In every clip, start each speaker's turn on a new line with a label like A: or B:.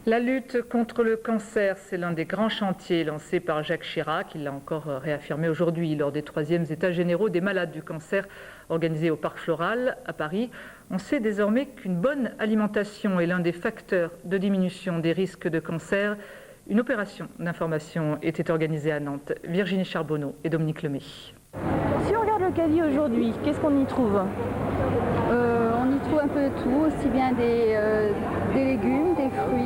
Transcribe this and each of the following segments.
A: La lutte contre le cancer, c'est l'un des grands chantiers lancés par Jacques Chirac. Il l'a encore réaffirmé aujourd'hui lors des 3e États généraux des malades du cancer organisés au Parc Floral à Paris. On sait désormais qu'une bonne alimentation est l'un des facteurs de diminution des risques de cancer. Une opération d'information était organisée à Nantes. Virginie Charbonneau et Dominique Lemay.
B: Si on regarde le caddie aujourd'hui, qu'est-ce qu'on y trouve?
C: On y trouve un peu de tout, aussi bien des légumes, des fruits.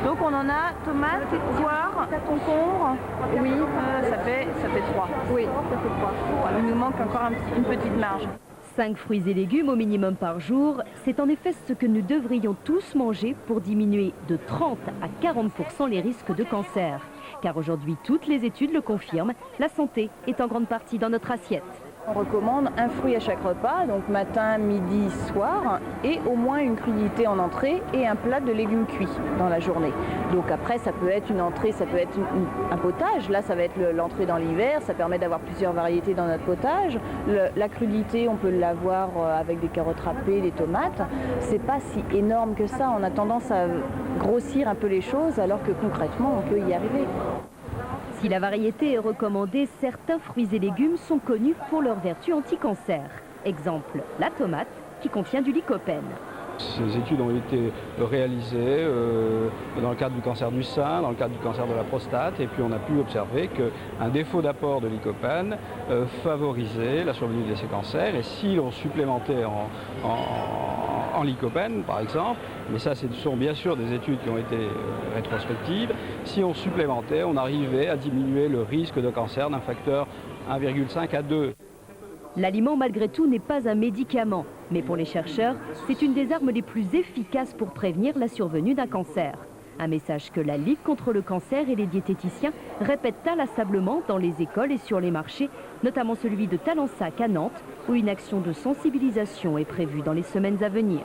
B: Donc on en a tomates, poires, concombres.
C: Oui,
B: Ça fait 3.
C: oui, ça fait 3.
B: Il nous manque encore une petite marge.
D: 5 fruits et légumes au minimum par jour, c'est en effet ce que nous devrions tous manger pour diminuer de 30 à 40% les risques de cancer. Car aujourd'hui, toutes les études le confirment, la santé est en grande partie dans notre assiette.
B: On recommande un fruit à chaque repas, donc matin, midi, soir, et au moins une crudité en entrée et un plat de légumes cuits dans la journée. Donc après, ça peut être une entrée, ça peut être un potage. Là, ça va être l'entrée dans l'hiver, ça permet d'avoir plusieurs variétés dans notre potage. La crudité, on peut l'avoir avec des carottes râpées, des tomates. C'est pas si énorme que ça. On a tendance à grossir un peu les choses, alors que concrètement, on peut y arriver.
D: Si la variété est recommandée, certains fruits et légumes sont connus pour leur vertu anti-cancer. Exemple, la tomate qui contient du lycopène.
E: Ces études ont été réalisées dans le cadre du cancer du sein, dans le cadre du cancer de la prostate, et puis on a pu observer qu'un défaut d'apport de lycopène favorisait la survenue de ces cancers, et si l'on supplémentait en lycopène, par exemple, mais ça ce sont bien sûr des études qui ont été rétrospectives, si on supplémentait, on arrivait à diminuer le risque de cancer d'un facteur 1,5 à 2.
D: L'aliment, malgré tout, n'est pas un médicament. Mais pour les chercheurs, c'est une des armes les plus efficaces pour prévenir la survenue d'un cancer. Un message que la Ligue contre le cancer et les diététiciens répètent inlassablement dans les écoles et sur les marchés, notamment celui de Talensac à Nantes, où une action de sensibilisation est prévue dans les semaines à venir.